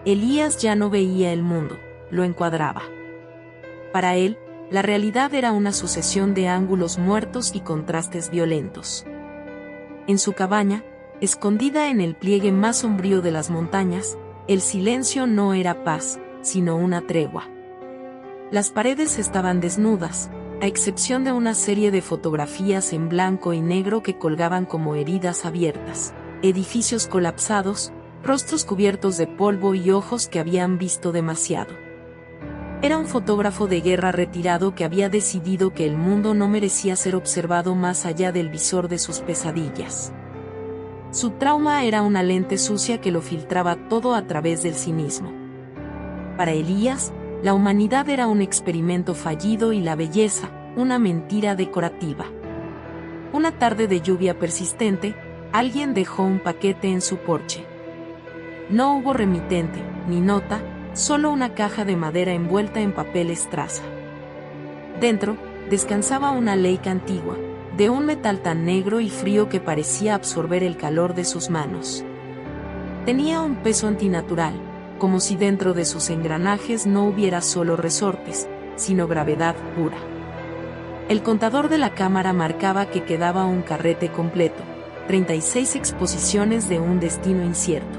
Elías ya no veía el mundo, lo encuadraba. Para él, la realidad era una sucesión de ángulos muertos y contrastes violentos. En su cabaña, escondida en el pliegue más sombrío de las montañas, el silencio no era paz, sino una tregua. Las paredes estaban desnudas, a excepción de una serie de fotografías en blanco y negro que colgaban como heridas abiertas, edificios colapsados, rostros cubiertos de polvo y ojos que habían visto demasiado. Era un fotógrafo de guerra retirado que había decidido que el mundo no merecía ser observado más allá del visor de sus pesadillas. Su trauma era una lente sucia que lo filtraba todo a través del cinismo. Para Elías, la humanidad era un experimento fallido y la belleza, una mentira decorativa. Una tarde de lluvia persistente, alguien dejó un paquete en su porche. No hubo remitente, ni nota, solo una caja de madera envuelta en papel estraza. Dentro, descansaba una Leica antigua, de un metal tan negro y frío que parecía absorber el calor de sus manos. Tenía un peso antinatural, como si dentro de sus engranajes no hubiera solo resortes, sino gravedad pura. El contador de la cámara marcaba que quedaba un carrete completo, 36 exposiciones de un destino incierto.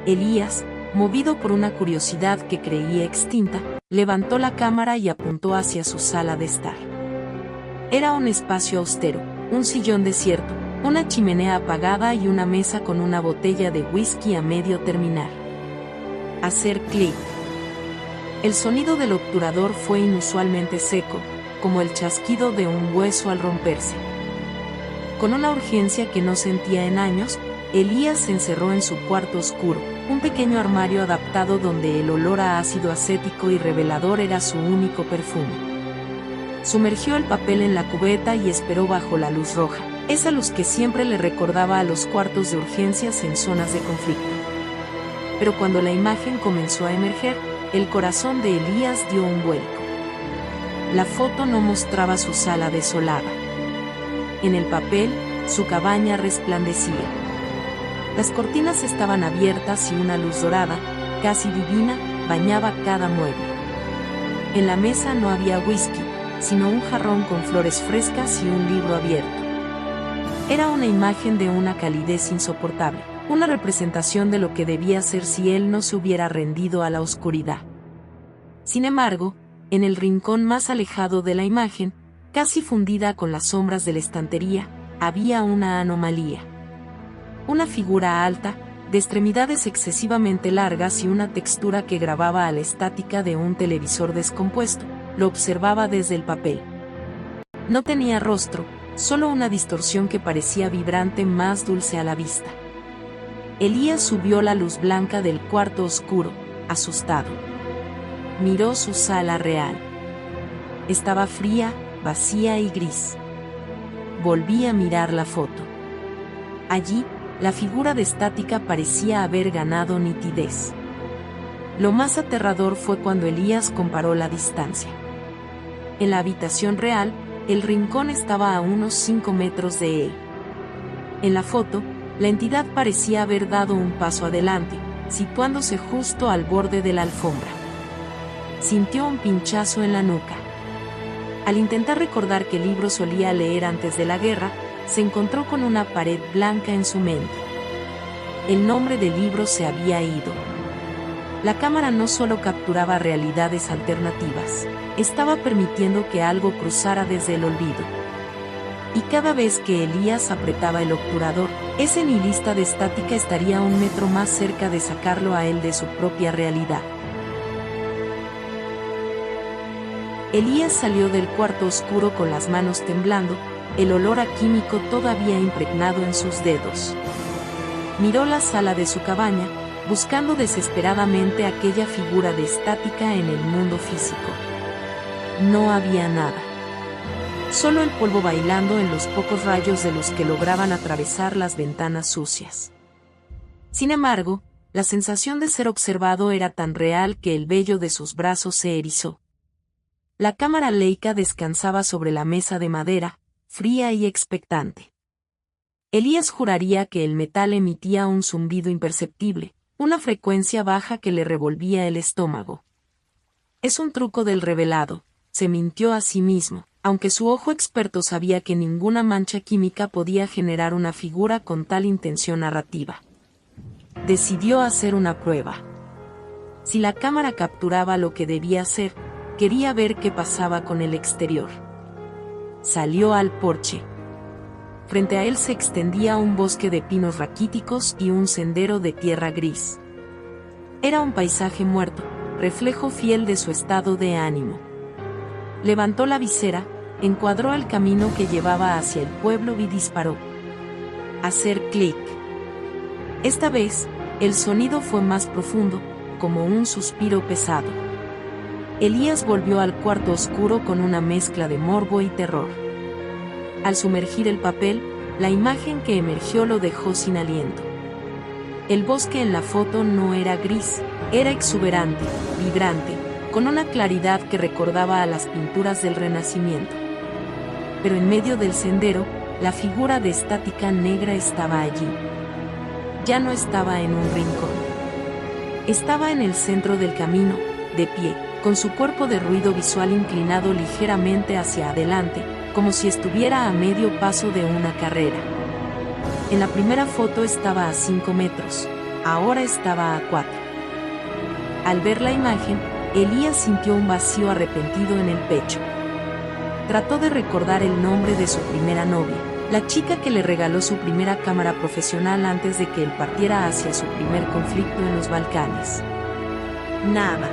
Elías, movido por una curiosidad que creía extinta, levantó la cámara y apuntó hacia su sala de estar. Era un espacio austero, un sillón desierto, una chimenea apagada y una mesa con una botella de whisky a medio terminar. Hacer clic. El sonido del obturador fue inusualmente seco, como el chasquido de un hueso al romperse. Con una urgencia que no sentía en años, Elías se encerró en su cuarto oscuro, un pequeño armario adaptado donde el olor a ácido acético y revelador era su único perfume. Sumergió el papel en la cubeta y esperó bajo la luz roja, esa luz que siempre le recordaba a los cuartos de urgencias en zonas de conflicto. Pero cuando la imagen comenzó a emerger, el corazón de Elías dio un vuelco. La foto no mostraba su sala desolada. En el papel, su cabaña resplandecía. Las cortinas estaban abiertas y una luz dorada, casi divina, bañaba cada mueble. En la mesa no había whisky, sino un jarrón con flores frescas y un libro abierto. Era una imagen de una calidez insoportable, una representación de lo que debía ser si él no se hubiera rendido a la oscuridad. Sin embargo, en el rincón más alejado de la imagen, casi fundida con las sombras de la estantería, había una anomalía. Una figura alta, de extremidades excesivamente largas y una textura que grababa a la estática de un televisor descompuesto, lo observaba desde el papel. No tenía rostro, solo una distorsión que parecía vibrante más dulce a la vista. Elías subió la luz blanca del cuarto oscuro, asustado. Miró su sala real. Estaba fría, vacía y gris. Volví a mirar la foto. Allí, la figura de estática parecía haber ganado nitidez. Lo más aterrador fue cuando Elías comparó la distancia. En la habitación real, el rincón estaba a unos 5 metros de él. En la foto, la entidad parecía haber dado un paso adelante, situándose justo al borde de la alfombra. Sintió un pinchazo en la nuca. Al intentar recordar qué libro solía leer antes de la guerra, se encontró con una pared blanca en su mente. El nombre del libro se había ido. La cámara no solo capturaba realidades alternativas, estaba permitiendo que algo cruzara desde el olvido. Y cada vez que Elías apretaba el obturador, ese nihilista de estática estaría 1 metro más cerca de sacarlo a él de su propia realidad. Elías salió del cuarto oscuro con las manos temblando, el olor a químico todavía impregnado en sus dedos. Miró la sala de su cabaña, buscando desesperadamente aquella figura de estática en el mundo físico. No había nada. Solo el polvo bailando en los pocos rayos de luz que lograban atravesar las ventanas sucias. Sin embargo, la sensación de ser observado era tan real que el vello de sus brazos se erizó. La cámara Leica descansaba sobre la mesa de madera, fría y expectante. Elías juraría que el metal emitía un zumbido imperceptible, una frecuencia baja que le revolvía el estómago. Es un truco del revelado, se mintió a sí mismo, aunque su ojo experto sabía que ninguna mancha química podía generar una figura con tal intención narrativa. Decidió hacer una prueba. Si la cámara capturaba lo que debía ser, quería ver qué pasaba con el exterior. Salió al porche. Frente a él se extendía un bosque de pinos raquíticos y un sendero de tierra gris. Era un paisaje muerto, reflejo fiel de su estado de ánimo. Levantó la visera, encuadró el camino que llevaba hacia el pueblo y disparó. Hacer clic. Esta vez, el sonido fue más profundo, como un suspiro pesado. Elías volvió al cuarto oscuro con una mezcla de morbo y terror. Al sumergir el papel, la imagen que emergió lo dejó sin aliento. El bosque en la foto no era gris, era exuberante, vibrante, con una claridad que recordaba a las pinturas del Renacimiento. Pero en medio del sendero, la figura de estática negra estaba allí. Ya no estaba en un rincón. Estaba en el centro del camino, de pie, con su cuerpo de ruido visual inclinado ligeramente hacia adelante, como si estuviera a medio paso de una carrera. En la primera foto estaba a 5 metros, ahora estaba a 4. Al ver la imagen, Elías sintió un vacío arrepentido en el pecho. Trató de recordar el nombre de su primera novia, la chica que le regaló su primera cámara profesional antes de que él partiera hacia su primer conflicto en los Balcanes. Nada.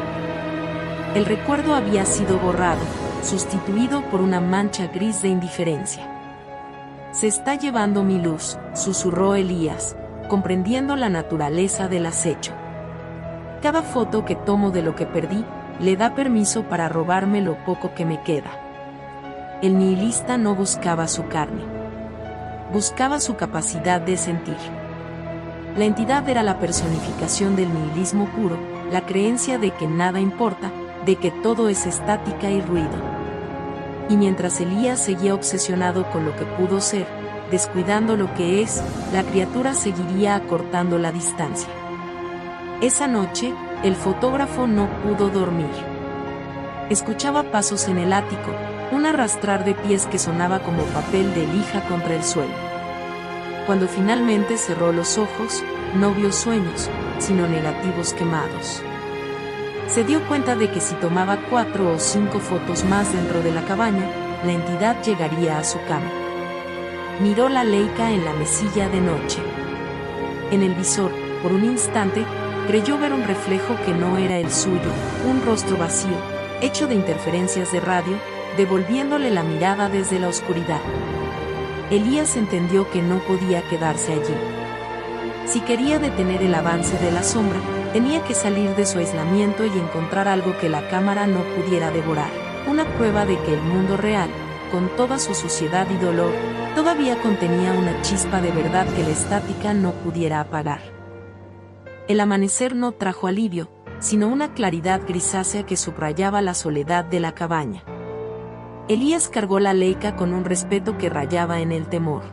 El recuerdo había sido borrado, sustituido por una mancha gris de indiferencia. Se está llevando mi luz, susurró Elías, comprendiendo la naturaleza del acecho. Cada foto que tomo de lo que perdí, le da permiso para robarme lo poco que me queda. El nihilista no buscaba su carne. Buscaba su capacidad de sentir. La entidad era la personificación del nihilismo puro, la creencia de que nada importa, de que todo es estática y ruido. Y mientras Elías seguía obsesionado con lo que pudo ser, descuidando lo que es, la criatura seguiría acortando la distancia. Esa noche, el fotógrafo no pudo dormir. Escuchaba pasos en el ático, un arrastrar de pies que sonaba como papel de lija contra el suelo. Cuando finalmente cerró los ojos, no vio sueños, sino negativos quemados. Se dio cuenta de que si tomaba 4 o 5 fotos más dentro de la cabaña, la entidad llegaría a su cama. Miró la Leica en la mesilla de noche. En el visor, por un instante, creyó ver un reflejo que no era el suyo, un rostro vacío, hecho de interferencias de radio, devolviéndole la mirada desde la oscuridad. Elías entendió que no podía quedarse allí. Si quería detener el avance de la sombra, tenía que salir de su aislamiento y encontrar algo que la cámara no pudiera devorar, una prueba de que el mundo real, con toda su suciedad y dolor, todavía contenía una chispa de verdad que la estática no pudiera apagar. El amanecer no trajo alivio, sino una claridad grisácea que subrayaba la soledad de la cabaña. Elías cargó la Leica con un respeto que rayaba en el temor.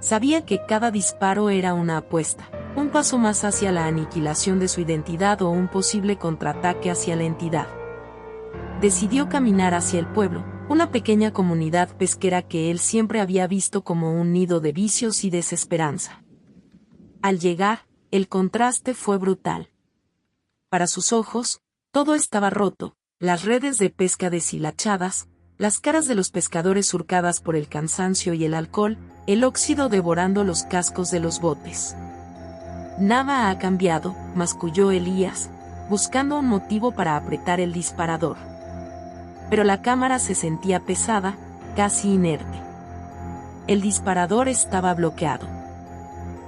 Sabía que cada disparo era una apuesta, un paso más hacia la aniquilación de su identidad o un posible contraataque hacia la entidad. Decidió caminar hacia el pueblo, una pequeña comunidad pesquera que él siempre había visto como un nido de vicios y desesperanza. Al llegar, el contraste fue brutal. Para sus ojos, todo estaba roto, las redes de pesca deshilachadas, las caras de los pescadores surcadas por el cansancio y el alcohol, el óxido devorando los cascos de los botes. Nada ha cambiado, masculló Elías, buscando un motivo para apretar el disparador. Pero la cámara se sentía pesada, casi inerte. El disparador estaba bloqueado.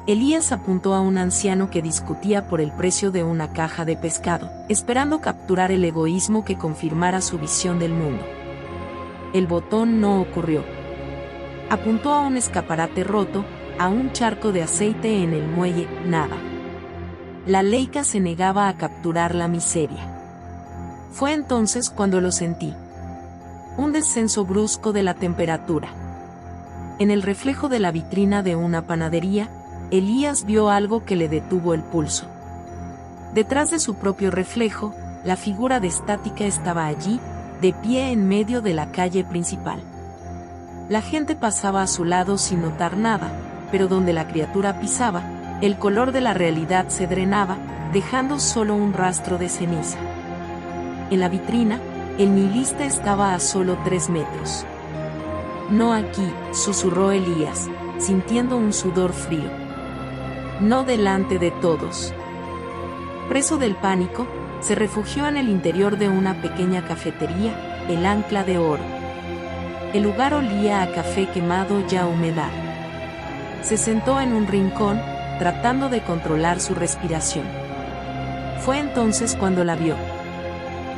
Elías apuntó a un anciano que discutía por el precio de una caja de pescado, esperando capturar el egoísmo que confirmara su visión del mundo. El botón no ocurrió. Apuntó a un escaparate roto, a un charco de aceite en el muelle, nada. La Leica se negaba a capturar la miseria. Fue entonces cuando lo sentí. Un descenso brusco de la temperatura. En el reflejo de la vitrina de una panadería, Elías vio algo que le detuvo el pulso. Detrás de su propio reflejo, la figura de Estática estaba allí, de pie en medio de la calle principal. La gente pasaba a su lado sin notar nada, pero donde la criatura pisaba, el color de la realidad se drenaba, dejando solo un rastro de ceniza. En la vitrina, el nihilista estaba a solo 3 metros. «No aquí», susurró Elías, sintiendo un sudor frío. «No delante de todos». Preso del pánico, se refugió en el interior de una pequeña cafetería, el Ancla de Oro. El lugar olía a café quemado y a humedad. Se sentó en un rincón, tratando de controlar su respiración. Fue entonces cuando la vio.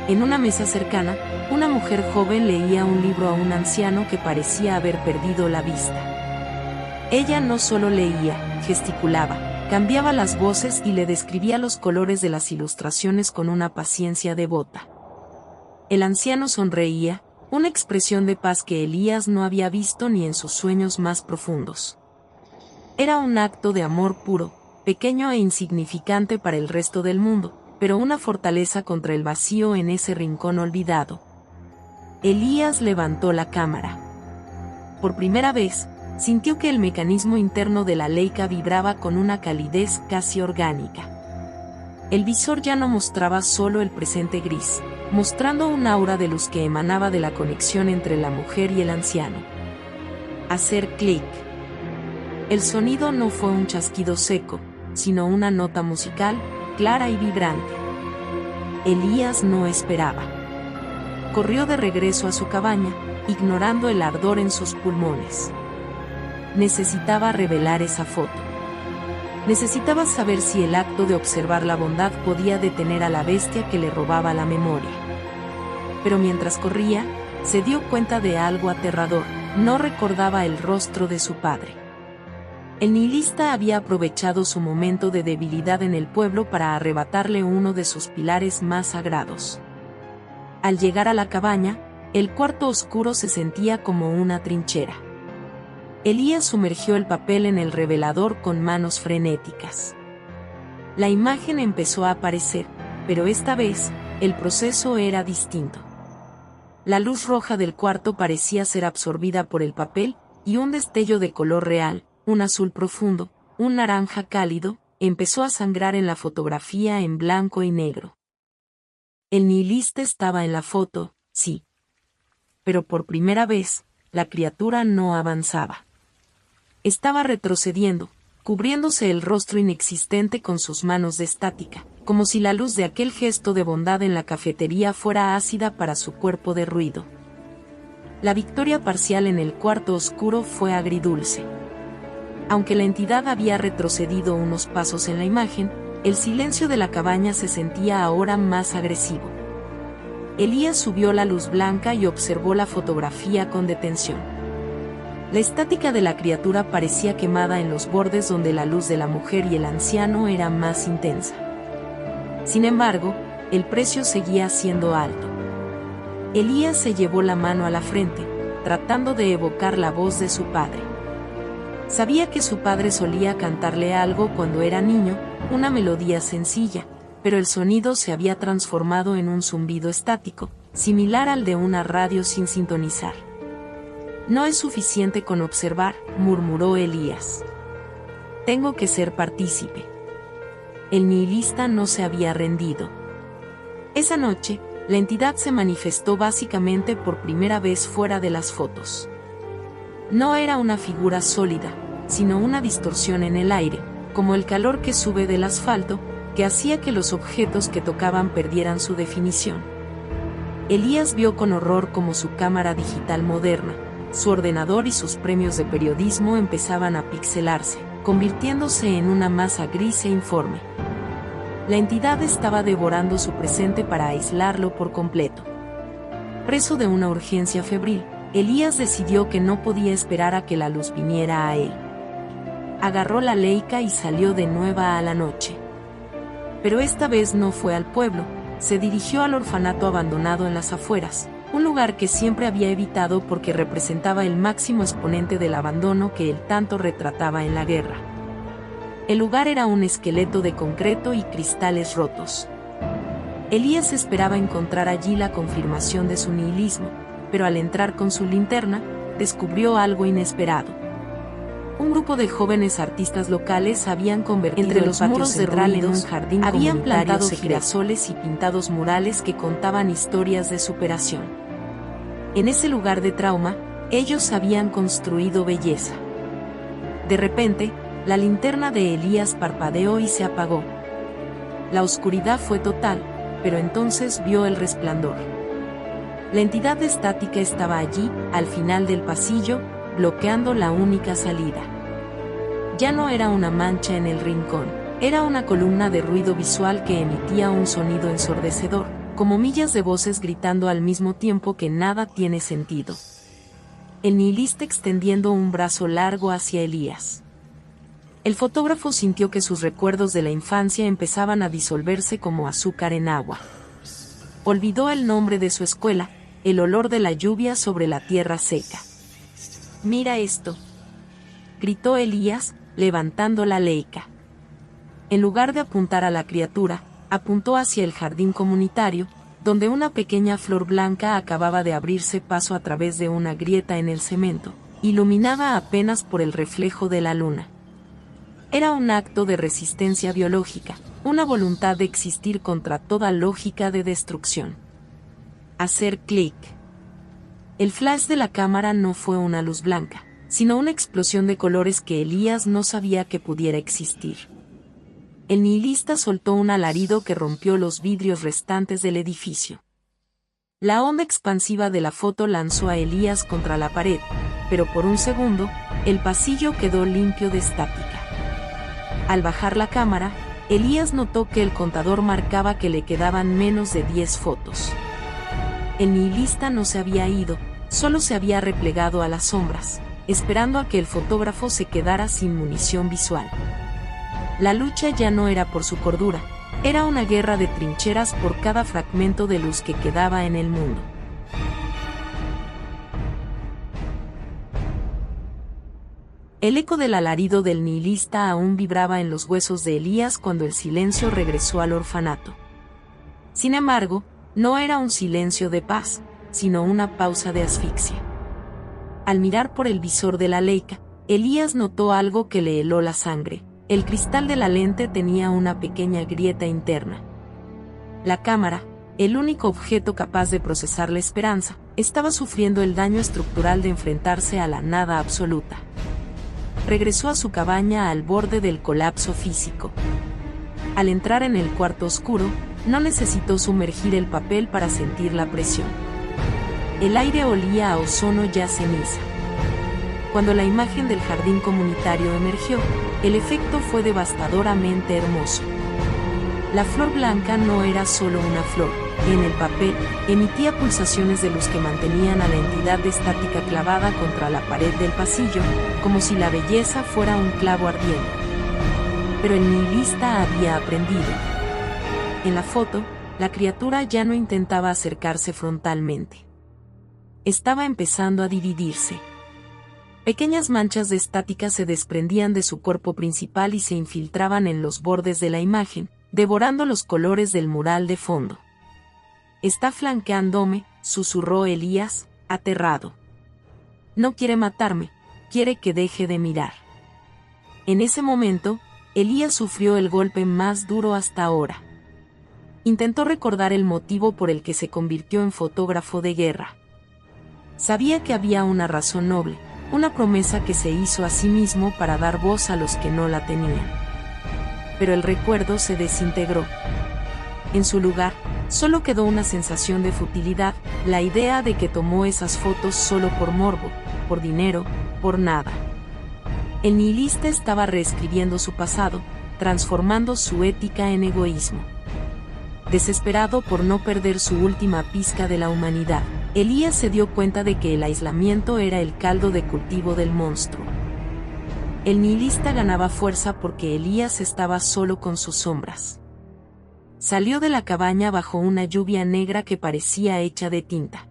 En una mesa cercana, una mujer joven leía un libro a un anciano que parecía haber perdido la vista. Ella no solo leía, gesticulaba, cambiaba las voces y le describía los colores de las ilustraciones con una paciencia devota. El anciano sonreía, una expresión de paz que Elías no había visto ni en sus sueños más profundos. Era un acto de amor puro, pequeño e insignificante para el resto del mundo, pero una fortaleza contra el vacío en ese rincón olvidado. Elías levantó la cámara. Por primera vez, sintió que el mecanismo interno de la Leica vibraba con una calidez casi orgánica. El visor ya no mostraba solo el presente gris, mostrando un aura de luz que emanaba de la conexión entre la mujer y el anciano. Hacer clic. El sonido no fue un chasquido seco, sino una nota musical, clara y vibrante. Elías no esperaba. Corrió de regreso a su cabaña, ignorando el ardor en sus pulmones. Necesitaba revelar esa foto. Necesitaba saber si el acto de observar la bondad podía detener a la bestia que le robaba la memoria. Pero mientras corría, se dio cuenta de algo aterrador: no recordaba el rostro de su padre. El nihilista había aprovechado su momento de debilidad en el pueblo para arrebatarle uno de sus pilares más sagrados. Al llegar a la cabaña, el cuarto oscuro se sentía como una trinchera. Elías sumergió el papel en el revelador con manos frenéticas. La imagen empezó a aparecer, pero esta vez, el proceso era distinto. La luz roja del cuarto parecía ser absorbida por el papel, y un destello de color real, un azul profundo, un naranja cálido, empezó a sangrar en la fotografía en blanco y negro. El nihilista estaba en la foto, sí. Pero por primera vez, la criatura no avanzaba. Estaba retrocediendo, cubriéndose el rostro inexistente con sus manos de Estática, como si la luz de aquel gesto de bondad en la cafetería fuera ácida para su cuerpo de ruido. La victoria parcial en el cuarto oscuro fue agridulce. Aunque la entidad había retrocedido unos pasos en la imagen, el silencio de la cabaña se sentía ahora más agresivo. Elías subió la luz blanca y observó la fotografía con detención. La estática de la criatura parecía quemada en los bordes donde la luz de la mujer y el anciano era más intensa. Sin embargo, el precio seguía siendo alto. Elías se llevó la mano a la frente, tratando de evocar la voz de su padre. Sabía que su padre solía cantarle algo cuando era niño, una melodía sencilla, pero el sonido se había transformado en un zumbido estático, similar al de una radio sin sintonizar. «No es suficiente con observar», murmuró Elías. «Tengo que ser partícipe». El nihilista no se había rendido. Esa noche, la entidad se manifestó básicamente por primera vez fuera de las fotos. No era una figura sólida, sino una distorsión en el aire, como el calor que sube del asfalto, que hacía que los objetos que tocaban perdieran su definición. Elías vio con horror cómo su cámara digital moderna, su ordenador y sus premios de periodismo empezaban a pixelarse, convirtiéndose en una masa gris e informe. La entidad estaba devorando su presente para aislarlo por completo. Preso de una urgencia febril, Elías decidió que no podía esperar a que la luz viniera a él. Agarró la Leica y salió de nuevo a la noche. Pero esta vez no fue al pueblo, se dirigió al orfanato abandonado en las afueras, un lugar que siempre había evitado porque representaba el máximo exponente del abandono que él tanto retrataba en la guerra. El lugar era un esqueleto de concreto y cristales rotos. Elías esperaba encontrar allí la confirmación de su nihilismo, pero al entrar con su linterna, descubrió algo inesperado. Un grupo de jóvenes artistas locales habían convertido entre los muros derruidos en un jardín, habían plantado girasoles y pintados murales que contaban historias de superación. En ese lugar de trauma, ellos habían construido belleza. De repente, la linterna de Elías parpadeó y se apagó. La oscuridad fue total, pero entonces vio el resplandor. La entidad estática estaba allí, al final del pasillo, bloqueando la única salida. Ya no era una mancha en el rincón, era una columna de ruido visual que emitía un sonido ensordecedor, como millas de voces gritando al mismo tiempo que nada tiene sentido. El nihilista extendiendo un brazo largo hacia Elías. El fotógrafo sintió que sus recuerdos de la infancia empezaban a disolverse como azúcar en agua. Olvidó el nombre de su escuela, el olor de la lluvia sobre la tierra seca. «Mira esto», gritó Elías, levantando la Leica. En lugar de apuntar a la criatura, apuntó hacia el jardín comunitario, donde una pequeña flor blanca acababa de abrirse paso a través de una grieta en el cemento, iluminada apenas por el reflejo de la luna. Era un acto de resistencia biológica, una voluntad de existir contra toda lógica de destrucción. Hacer clic. El flash de la cámara no fue una luz blanca, sino una explosión de colores que Elías no sabía que pudiera existir. El nihilista soltó un alarido que rompió los vidrios restantes del edificio. La onda expansiva de la foto lanzó a Elías contra la pared, pero por un segundo, el pasillo quedó limpio de estática. Al bajar la cámara, Elías notó que el contador marcaba que le quedaban menos de 10 fotos. El nihilista no se había ido, solo se había replegado a las sombras, esperando a que el fotógrafo se quedara sin munición visual. La lucha ya no era por su cordura, era una guerra de trincheras por cada fragmento de luz que quedaba en el mundo. El eco del alarido del nihilista aún vibraba en los huesos de Elías cuando el silencio regresó al orfanato. Sin embargo, no era un silencio de paz, sino una pausa de asfixia. Al mirar por el visor de la Leica, Elías notó algo que le heló la sangre. El cristal de la lente tenía una pequeña grieta interna. La cámara, el único objeto capaz de procesar la esperanza, estaba sufriendo el daño estructural de enfrentarse a la nada absoluta. Regresó a su cabaña al borde del colapso físico. Al entrar en el cuarto oscuro, no necesitó sumergir el papel para sentir la presión. El aire olía a ozono ya ceniza. Cuando la imagen del jardín comunitario emergió, el efecto fue devastadoramente hermoso. La flor blanca no era solo una flor, en el papel, emitía pulsaciones de luz que mantenían a la entidad estática clavada contra la pared del pasillo, como si la belleza fuera un clavo ardiente. Pero el nihilista había aprendido. En la foto, la criatura ya no intentaba acercarse frontalmente. Estaba empezando a dividirse. Pequeñas manchas de estática se desprendían de su cuerpo principal y se infiltraban en los bordes de la imagen, devorando los colores del mural de fondo. «Está flanqueándome», susurró Elías, aterrado. «No quiere matarme, quiere que deje de mirar». En ese momento, Elías sufrió el golpe más duro hasta ahora. Intentó recordar el motivo por el que se convirtió en fotógrafo de guerra. Sabía que había una razón noble, una promesa que se hizo a sí mismo para dar voz a los que no la tenían. Pero el recuerdo se desintegró. En su lugar, solo quedó una sensación de futilidad, la idea de que tomó esas fotos solo por morbo, por dinero, por nada. El nihilista estaba reescribiendo su pasado, transformando su ética en egoísmo. Desesperado por no perder su última pizca de la humanidad, Elías se dio cuenta de que el aislamiento era el caldo de cultivo del monstruo. El nihilista ganaba fuerza porque Elías estaba solo con sus sombras. Salió de la cabaña bajo una lluvia negra que parecía hecha de tinta.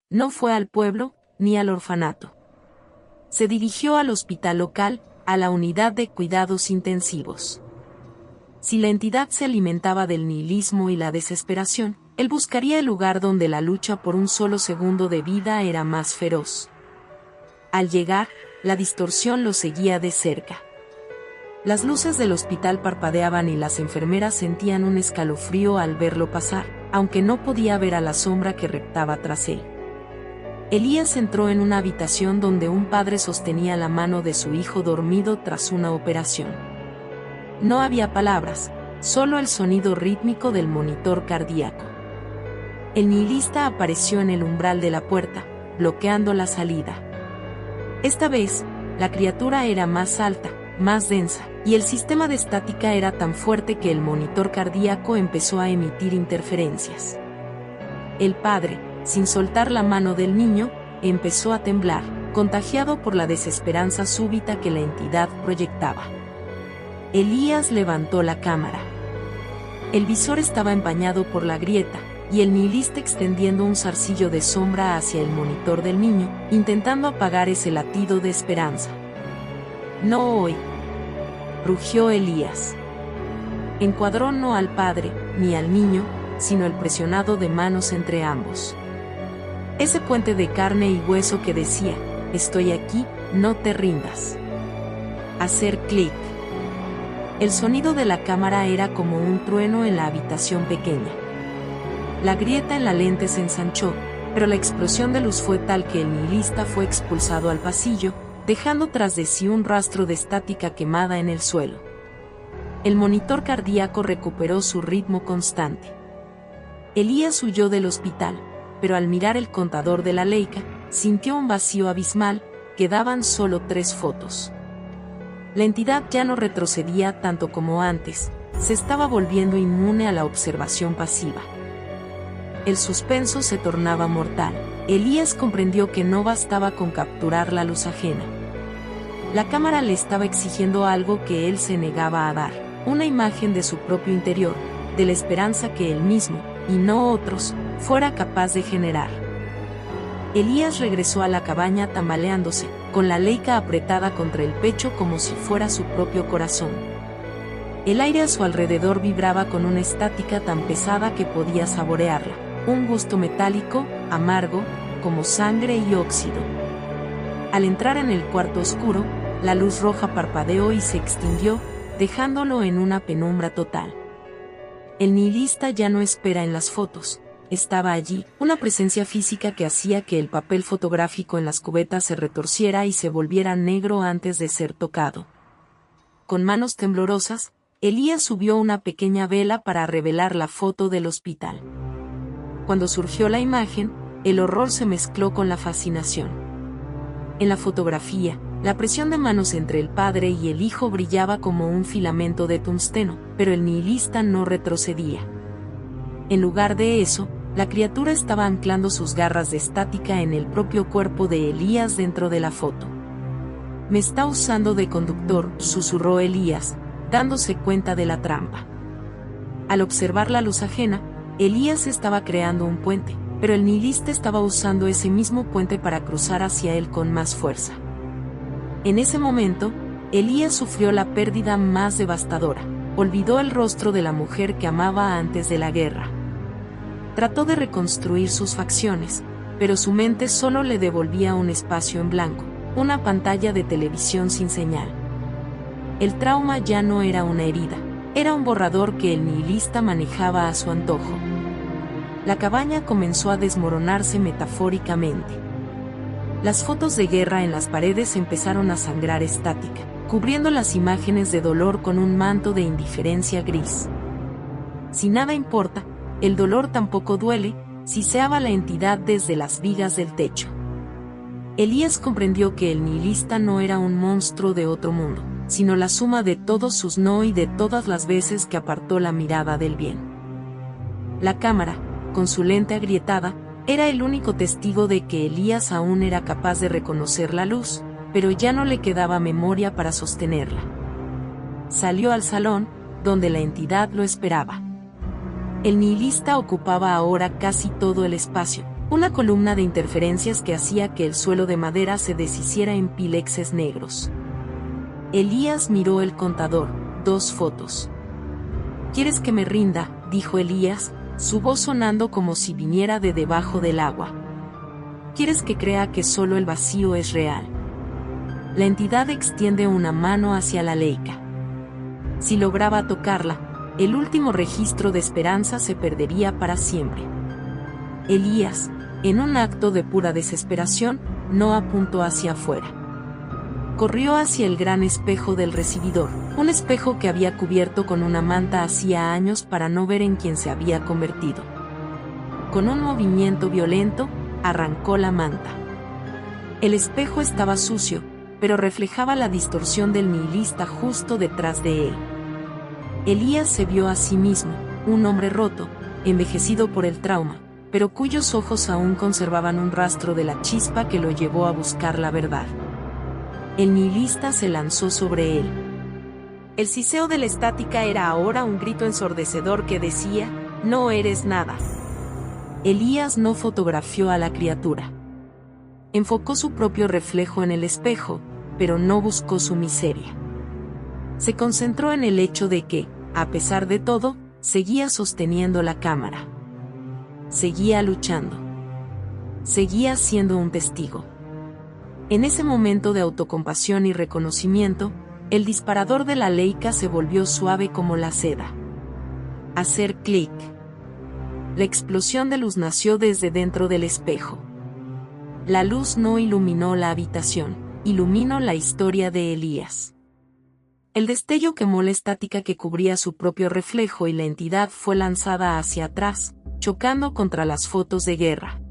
No fue al pueblo, ni al orfanato. Se dirigió al hospital local, a la unidad de cuidados intensivos. Si la entidad se alimentaba del nihilismo y la desesperación, él buscaría el lugar donde la lucha por un solo segundo de vida era más feroz. Al llegar, la distorsión lo seguía de cerca. Las luces del hospital parpadeaban y las enfermeras sentían un escalofrío al verlo pasar, aunque no podía ver a la sombra que reptaba tras él. Elías entró en una habitación donde un padre sostenía la mano de su hijo dormido tras una operación. No había palabras, solo el sonido rítmico del monitor cardíaco. El nihilista apareció en el umbral de la puerta, bloqueando la salida. Esta vez, la criatura era más alta, más densa, y el sistema de estática era tan fuerte que el monitor cardíaco empezó a emitir interferencias. El padre, sin soltar la mano del niño, empezó a temblar, contagiado por la desesperanza súbita que la entidad proyectaba. Elías levantó la cámara. El visor estaba empañado por la grieta, y el nihilista extendiendo un zarcillo de sombra hacia el monitor del niño, intentando apagar ese latido de esperanza. «No hoy», rugió Elías. Encuadró no al padre, ni al niño, sino el presionado de manos entre ambos. Ese puente de carne y hueso que decía, «Estoy aquí, no te rindas». Hacer clic. El sonido de la cámara era como un trueno en la habitación pequeña. La grieta en la lente se ensanchó, pero la explosión de luz fue tal que el nihilista fue expulsado al pasillo, dejando tras de sí un rastro de estática quemada en el suelo. El monitor cardíaco recuperó su ritmo constante. Elías huyó del hospital, pero al mirar el contador de la Leica, sintió un vacío abismal, quedaban solo 3 fotos. La entidad ya no retrocedía tanto como antes, se estaba volviendo inmune a la observación pasiva. El suspenso se tornaba mortal. Elías comprendió que no bastaba con capturar la luz ajena. La cámara le estaba exigiendo algo que él se negaba a dar, una imagen de su propio interior, de la esperanza que él mismo, y no otros, fuera capaz de generar. Elías regresó a la cabaña tambaleándose, con la Leica apretada contra el pecho como si fuera su propio corazón. El aire a su alrededor vibraba con una estática tan pesada que podía saborearla, un gusto metálico, amargo, como sangre y óxido. Al entrar en el cuarto oscuro, la luz roja parpadeó y se extinguió, dejándolo en una penumbra total. El nihilista ya no espera en las fotos. Estaba allí, una presencia física que hacía que el papel fotográfico en las cubetas se retorciera y se volviera negro antes de ser tocado. Con manos temblorosas, Elías subió una pequeña vela para revelar la foto del hospital. Cuando surgió la imagen, el horror se mezcló con la fascinación. En la fotografía, la presión de manos entre el padre y el hijo brillaba como un filamento de tungsteno, pero el nihilista no retrocedía. En lugar de eso, la criatura estaba anclando sus garras de estática en el propio cuerpo de Elías dentro de la foto. «Me está usando de conductor», susurró Elías, dándose cuenta de la trampa. Al observar la luz ajena, Elías estaba creando un puente, pero el nihilista estaba usando ese mismo puente para cruzar hacia él con más fuerza. En ese momento, Elías sufrió la pérdida más devastadora, olvidó el rostro de la mujer que amaba antes de la guerra. Trató de reconstruir sus facciones, pero su mente solo le devolvía un espacio en blanco, una pantalla de televisión sin señal. El trauma ya no era una herida, era un borrador que el nihilista manejaba a su antojo. La cabaña comenzó a desmoronarse metafóricamente. Las fotos de guerra en las paredes empezaron a sangrar estática, cubriendo las imágenes de dolor con un manto de indiferencia gris. Si nada importa, el dolor tampoco duele, siseaba la entidad desde las vigas del techo. Elías comprendió que el nihilista no era un monstruo de otro mundo, sino la suma de todos sus no y de todas las veces que apartó la mirada del bien. La cámara, con su lente agrietada, era el único testigo de que Elías aún era capaz de reconocer la luz, pero ya no le quedaba memoria para sostenerla. Salió al salón, donde la entidad lo esperaba. El nihilista ocupaba ahora casi todo el espacio, una columna de interferencias que hacía que el suelo de madera se deshiciera en pílexes negros. Elías miró el contador, 2 fotos. ¿Quieres que me rinda?, dijo Elías, su voz sonando como si viniera de debajo del agua. ¿Quieres que crea que solo el vacío es real? La entidad extiende una mano hacia la Leica. Si lograba tocarla, el último registro de esperanza se perdería para siempre. Elías, en un acto de pura desesperación, no apuntó hacia afuera. Corrió hacia el gran espejo del recibidor, un espejo que había cubierto con una manta hacía años para no ver en quién se había convertido. Con un movimiento violento, arrancó la manta. El espejo estaba sucio, pero reflejaba la distorsión del nihilista justo detrás de él. Elías se vio a sí mismo, un hombre roto, envejecido por el trauma, pero cuyos ojos aún conservaban un rastro de la chispa que lo llevó a buscar la verdad. El nihilista se lanzó sobre él. El siseo de la estática era ahora un grito ensordecedor que decía: «No eres nada». Elías no fotografió a la criatura. Enfocó su propio reflejo en el espejo, pero no buscó su miseria. Se concentró en el hecho de que, a pesar de todo, seguía sosteniendo la cámara. Seguía luchando. Seguía siendo un testigo. En ese momento de autocompasión y reconocimiento, el disparador de la Leica se volvió suave como la seda. Hacer clic. La explosión de luz nació desde dentro del espejo. La luz no iluminó la habitación, iluminó la historia de Elías. El destello quemó la estática que cubría su propio reflejo y la entidad fue lanzada hacia atrás, chocando contra las fotos de guerra.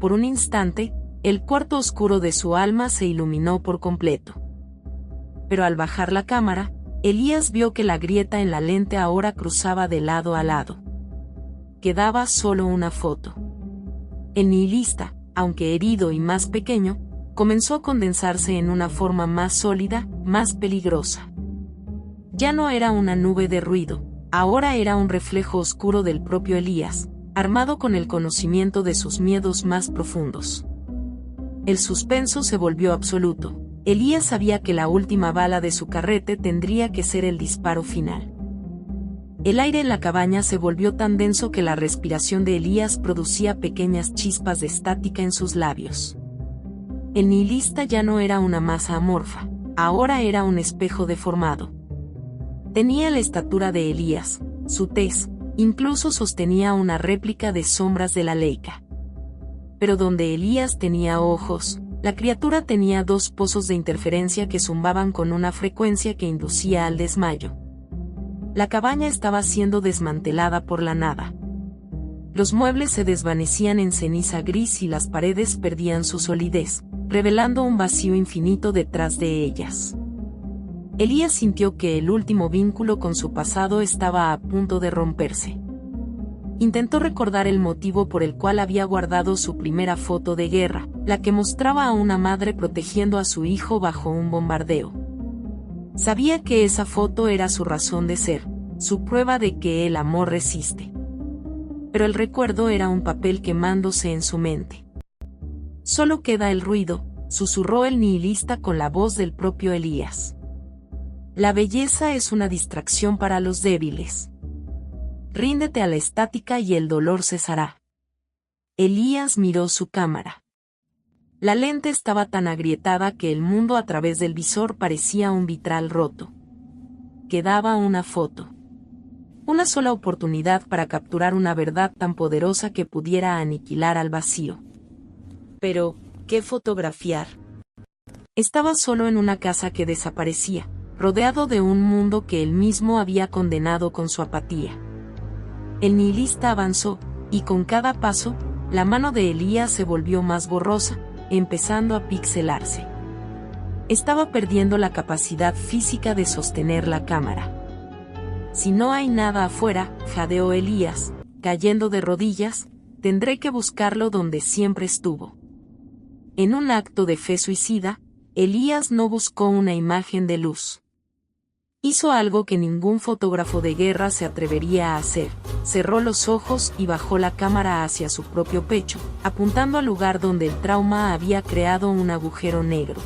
Por un instante, el cuarto oscuro de su alma se iluminó por completo. Pero al bajar la cámara, Elías vio que la grieta en la lente ahora cruzaba de lado a lado. Quedaba solo una foto. El nihilista, aunque herido y más pequeño, comenzó a condensarse en una forma más sólida, más peligrosa. Ya no era una nube de ruido, ahora era un reflejo oscuro del propio Elías, armado con el conocimiento de sus miedos más profundos. El suspenso se volvió absoluto. Elías sabía que la última bala de su carrete tendría que ser el disparo final. El aire en la cabaña se volvió tan denso que la respiración de Elías producía pequeñas chispas de estática en sus labios. El nihilista ya no era una masa amorfa, ahora era un espejo deformado. Tenía la estatura de Elías, su tez, incluso sostenía una réplica de sombras de la Leica. Pero donde Elías tenía ojos, la criatura tenía 2 pozos de interferencia que zumbaban con una frecuencia que inducía al desmayo. La cabaña estaba siendo desmantelada por la nada. Los muebles se desvanecían en ceniza gris y las paredes perdían su solidez, revelando un vacío infinito detrás de ellas. Elías sintió que el último vínculo con su pasado estaba a punto de romperse. Intentó recordar el motivo por el cual había guardado su primera foto de guerra, la que mostraba a una madre protegiendo a su hijo bajo un bombardeo. Sabía que esa foto era su razón de ser, su prueba de que el amor resiste. Pero el recuerdo era un papel quemándose en su mente. «Solo queda el ruido», susurró el nihilista con la voz del propio Elías. «La belleza es una distracción para los débiles. Ríndete a la estática y el dolor cesará». Elías miró su cámara. La lente estaba tan agrietada que el mundo a través del visor parecía un vitral roto. Quedaba una foto. Una sola oportunidad para capturar una verdad tan poderosa que pudiera aniquilar al vacío. Pero, ¿qué fotografiar? Estaba solo en una casa que desaparecía, rodeado de un mundo que él mismo había condenado con su apatía. El nihilista avanzó, y con cada paso, la mano de Elías se volvió más borrosa, empezando a pixelarse. Estaba perdiendo la capacidad física de sostener la cámara. «Si no hay nada afuera», jadeó Elías, cayendo de rodillas, «tendré que buscarlo donde siempre estuvo». En un acto de fe suicida, Elías no buscó una imagen de luz. Hizo algo que ningún fotógrafo de guerra se atrevería a hacer: cerró los ojos y bajó la cámara hacia su propio pecho, apuntando al lugar donde el trauma había creado un agujero negro.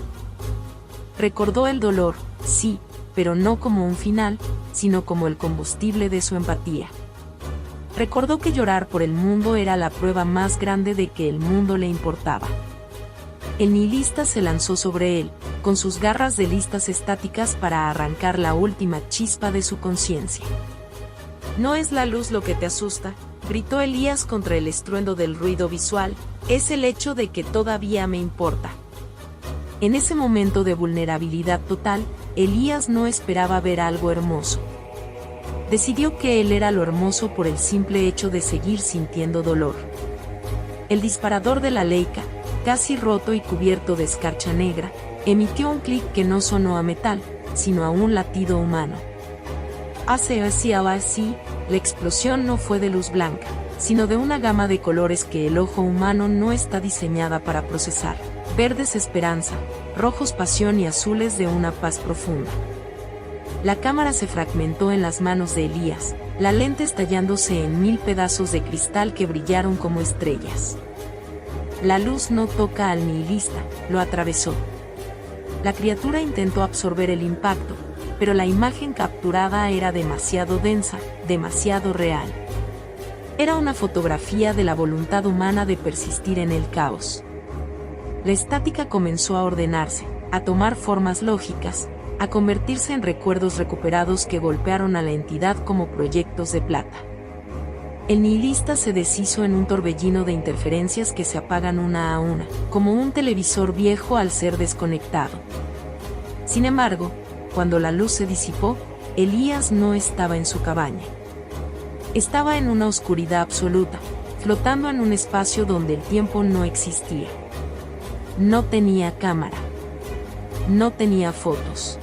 Recordó el dolor, sí, pero no como un final, sino como el combustible de su empatía. Recordó que llorar por el mundo era la prueba más grande de que el mundo le importaba. El nihilista se lanzó sobre él, con sus garras de listas estáticas para arrancar la última chispa de su conciencia. «No es la luz lo que te asusta», gritó Elías contra el estruendo del ruido visual, «es el hecho de que todavía me importa». En ese momento de vulnerabilidad total, Elías no esperaba ver algo hermoso. Decidió que él era lo hermoso por el simple hecho de seguir sintiendo dolor. El disparador de la Leica, casi roto y cubierto de escarcha negra, emitió un clic que no sonó a metal, sino a un latido humano. Así, la explosión no fue de luz blanca, sino de una gama de colores que el ojo humano no está diseñada para procesar. Verdes esperanza, rojos pasión y azules de una paz profunda. La cámara se fragmentó en las manos de Elías, la lente estallándose en 1000 pedazos de cristal que brillaron como estrellas. La luz no toca al nihilista, lo atravesó. La criatura intentó absorber el impacto, pero la imagen capturada era demasiado densa, demasiado real. Era una fotografía de la voluntad humana de persistir en el caos. La estática comenzó a ordenarse, a tomar formas lógicas, a convertirse en recuerdos recuperados que golpearon a la entidad como proyectos de plata. El nihilista se deshizo en un torbellino de interferencias que se apagan una a una, como un televisor viejo al ser desconectado. Sin embargo, cuando la luz se disipó, Elías no estaba en su cabaña. Estaba en una oscuridad absoluta, flotando en un espacio donde el tiempo no existía. No tenía cámara. No tenía fotos.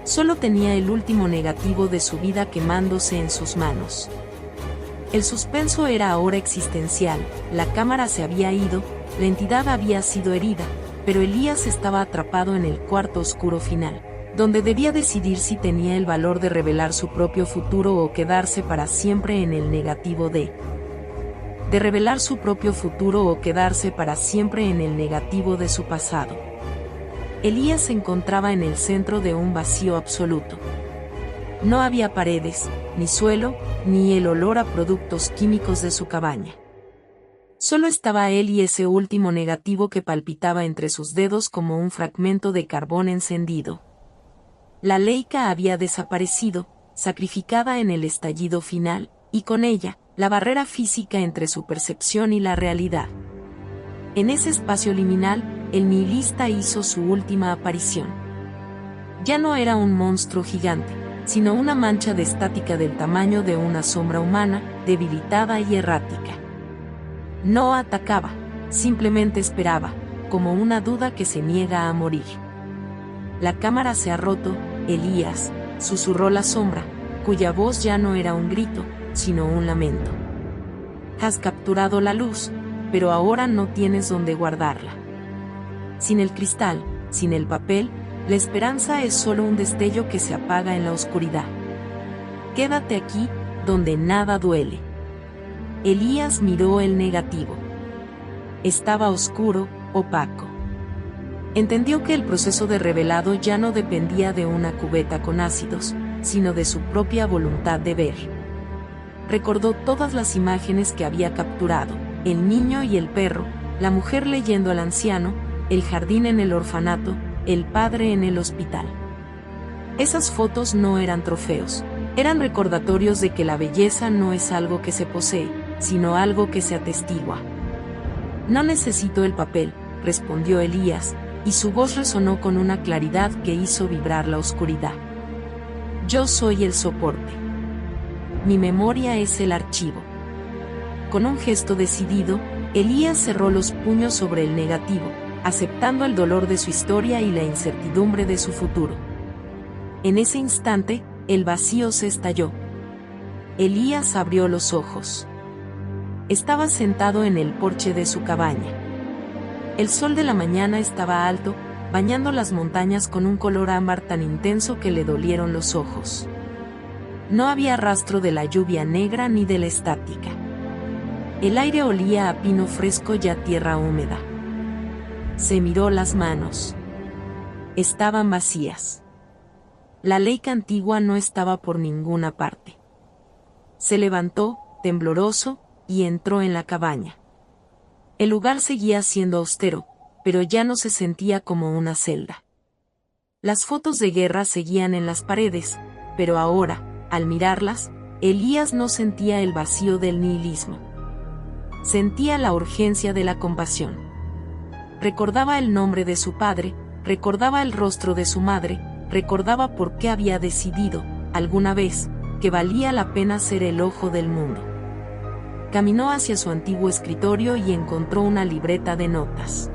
Solo tenía el último negativo de su vida quemándose en sus manos. El suspenso era ahora existencial, la cámara se había ido, la entidad había sido herida, pero Elías estaba atrapado en el cuarto oscuro final, donde debía decidir si tenía el valor de revelar su propio futuro o quedarse para siempre en el negativo de revelar su propio futuro o quedarse para siempre en el negativo de su pasado. Elías se encontraba en el centro de un vacío absoluto. No había paredes, ni suelo, ni el olor a productos químicos de su cabaña. Solo estaba él y ese último negativo que palpitaba entre sus dedos como un fragmento de carbón encendido. La Leica había desaparecido, sacrificada en el estallido final, y con ella, la barrera física entre su percepción y la realidad. En ese espacio liminal, el nihilista hizo su última aparición. Ya no era un monstruo gigante, sino una mancha de estática del tamaño de una sombra humana, debilitada y errática. No atacaba, simplemente esperaba, como una duda que se niega a morir. La cámara se ha roto, Elías, susurró la sombra, cuya voz ya no era un grito, sino un lamento. Has capturado la luz, pero ahora no tienes dónde guardarla. Sin el cristal, sin el papel, la esperanza es solo un destello que se apaga en la oscuridad. Quédate aquí, donde nada duele. Elías miró el negativo. Estaba oscuro, opaco. Entendió que el proceso de revelado ya no dependía de una cubeta con ácidos, sino de su propia voluntad de ver. Recordó todas las imágenes que había capturado, el niño y el perro, la mujer leyendo al anciano, el jardín en el orfanato, el padre en el hospital. Esas fotos no eran trofeos, eran recordatorios de que la belleza no es algo que se posee, sino algo que se atestigua. No necesito el papel, respondió Elías, y su voz resonó con una claridad que hizo vibrar la oscuridad. Yo soy el soporte. Mi memoria es el archivo. Con un gesto decidido, Elías cerró los puños sobre el negativo, aceptando el dolor de su historia y la incertidumbre de su futuro. En ese instante, el vacío se estalló. Elías abrió los ojos. Estaba sentado en el porche de su cabaña. El sol de la mañana estaba alto, bañando las montañas con un color ámbar tan intenso que le dolieron los ojos. No había rastro de la lluvia negra ni de la estática. El aire olía a pino fresco y a tierra húmeda. Se miró las manos. estaban vacías. La Leica antigua no estaba por ninguna parte. Se levantó, tembloroso, y entró en la cabaña. El lugar seguía siendo austero, pero ya no se sentía como una celda. Las fotos de guerra seguían en las paredes, pero ahora, al mirarlas, Elías no sentía el vacío del nihilismo. Sentía la urgencia de la compasión. Recordaba el nombre de su padre, recordaba el rostro de su madre, recordaba por qué había decidido, alguna vez, que valía la pena ser el ojo del mundo. Caminó hacia su antiguo escritorio y encontró una libreta de notas.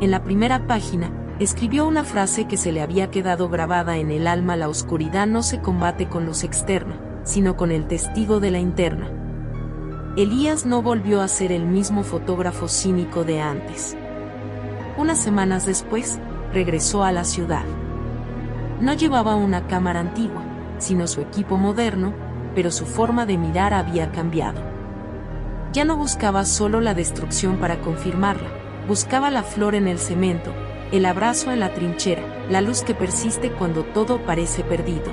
En la primera página, escribió una frase que se le había quedado grabada en el alma: la oscuridad no se combate con luz externa, sino con el testigo de la interna. Elías no volvió a ser el mismo fotógrafo cínico de antes. Unas semanas después, regresó a la ciudad. No llevaba una cámara antigua, sino su equipo moderno, pero su forma de mirar había cambiado. Ya no buscaba solo la destrucción para confirmarla, buscaba la flor en el cemento, el abrazo en la trinchera, la luz que persiste cuando todo parece perdido.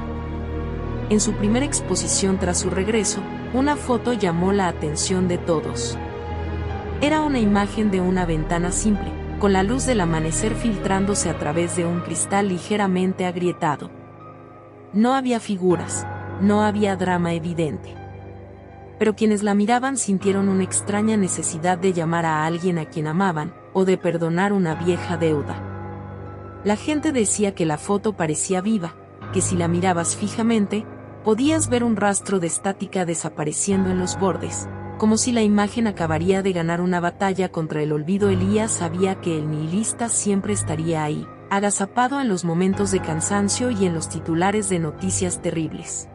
En su primera exposición tras su regreso, una foto llamó la atención de todos. Era una imagen de una ventana simple, con la luz del amanecer filtrándose a través de un cristal ligeramente agrietado. No había figuras, no había drama evidente. Pero quienes la miraban sintieron una extraña necesidad de llamar a alguien a quien amaban, o de perdonar una vieja deuda. La gente decía que la foto parecía viva, que si la mirabas fijamente, podías ver un rastro de estática desapareciendo en los bordes, como si la imagen acabaría de ganar una batalla contra el olvido. Elías sabía que el nihilista siempre estaría ahí, agazapado en los momentos de cansancio y en los titulares de noticias terribles.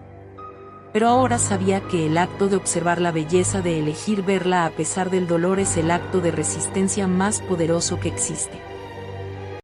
Pero ahora sabía que el acto de observar la belleza, de elegir verla a pesar del dolor, es el acto de resistencia más poderoso que existe.